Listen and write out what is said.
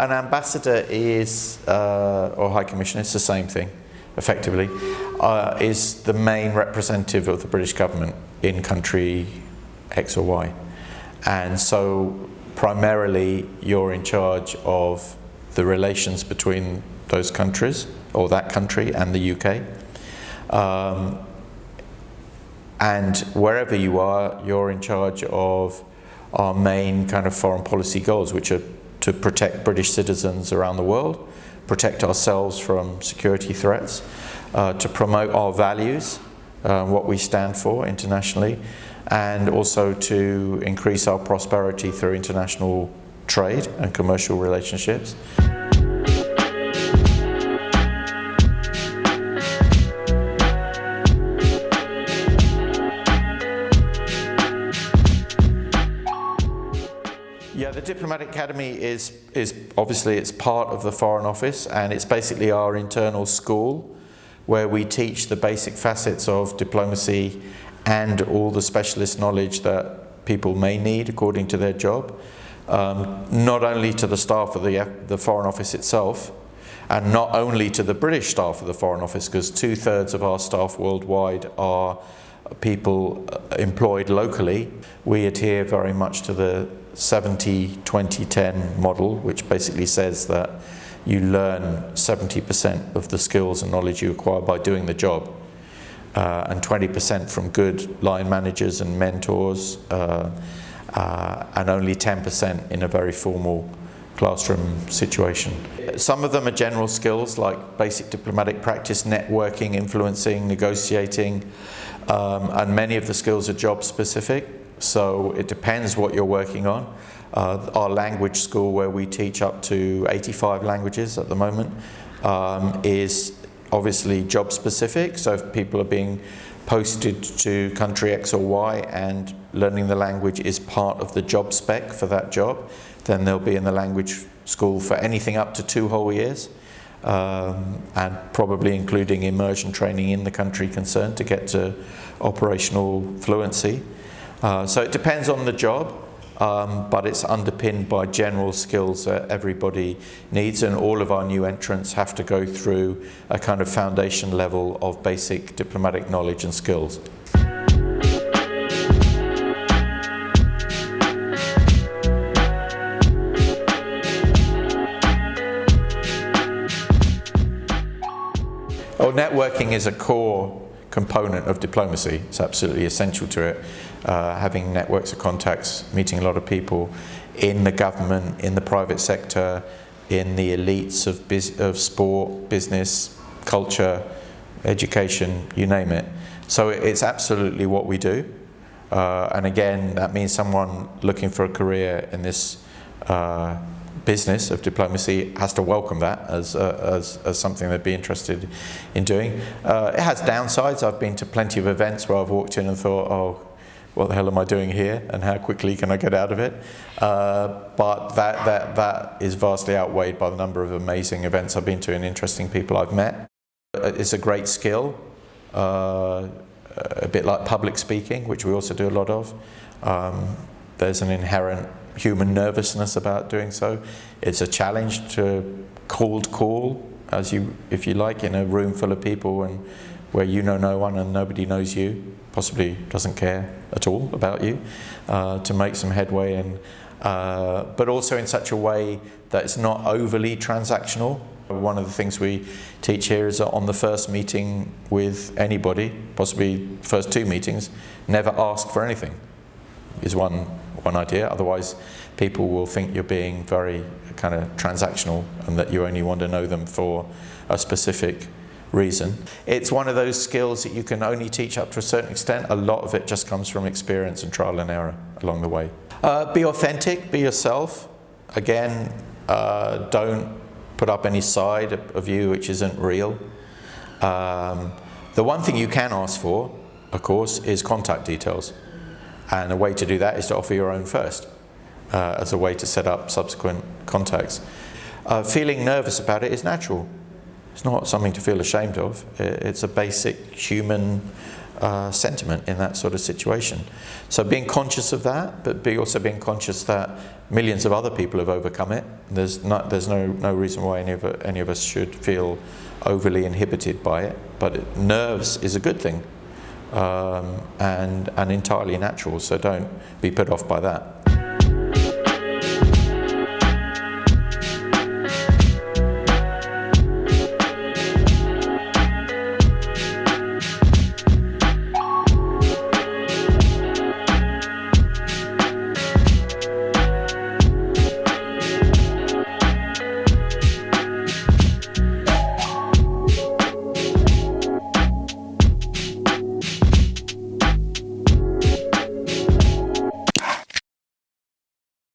An ambassador is, or high commissioner, it's the same thing, effectively, is the main representative of the British government in country X or Y. And so primarily you're in charge of the relations between those countries, or that country and the UK. And wherever you are, you're in charge of our main kind of foreign policy goals, which are to protect British citizens around the world, protect ourselves from security threats, to promote our values, what we stand for internationally, and also to increase our prosperity through international trade and commercial relationships. Yeah, the Diplomatic Academy is obviously it's part of the Foreign Office, and it's basically our internal school where we teach the basic facets of diplomacy and all the specialist knowledge that people may need according to their job, not only to the staff of the Foreign Office itself, and not only to the British staff of the Foreign Office, because 2/3 of our staff worldwide are people employed locally. We adhere very much to the 70-20-10 model, which basically says that you learn 70% of the skills and knowledge you acquire by doing the job, and 20% from good line managers and mentors, and only 10% in a very formal classroom situation. Some of them are general skills like basic diplomatic practice, networking, influencing, negotiating, and many of the skills are job specific. So it depends what you're working on. Our language school, where we teach up to 85 languages at the moment, is obviously job specific. So if people are being posted to country X or Y and learning the language is part of the job spec for that job, then they'll be in the language school for anything up to 2 whole years, and probably including immersion training in the country concerned to get to operational fluency. So it depends on the job, but it's underpinned by general skills that everybody needs, and all of our new entrants have to go through a kind of foundation level of basic diplomatic knowledge and skills. Oh, networking is a core component of diplomacy. It's absolutely essential to it. Having networks of contacts, meeting a lot of people in the government, in the private sector, in the elites of sport, business, culture, education, you name it. So it's absolutely what we do. And again, that means someone looking for a career in this business of diplomacy has to welcome that as something they'd be interested in doing. It has downsides. I've been to plenty of events where I've walked in and thought, oh, what the hell am I doing here, and how quickly can I get out of it? But that is vastly outweighed by the number of amazing events I've been to and interesting people I've met. It's a great skill, a bit like public speaking, which we also do a lot of. There's an inherent human nervousness about doing so. It's a challenge to cold call, if you like, in a room full of people and where you know no one and nobody knows you, possibly doesn't care at all about you, to make some headway, and but also in such a way that it's not overly transactional. One of the things we teach here is that on the first meeting with anybody, possibly first 2 meetings, never ask for anything, is one idea. Otherwise people will think you're being very kind of transactional and that you only want to know them for a specific reason. It's one of those skills that you can only teach up to a certain extent. A lot of it just comes from experience and trial and error along the way. Be authentic, be yourself. Again, don't put up any side of you which isn't real. The one thing you can ask for, of course, is contact details. And a way to do that is to offer your own first, as a way to set up subsequent contacts. Feeling nervous about it is natural. It's not something to feel ashamed of. It's a basic human sentiment in that sort of situation. So being conscious of that, but also being conscious that millions of other people have overcome it. There's no reason why any of us should feel overly inhibited by it. But nerves is a good thing, and entirely natural. So don't be put off by that.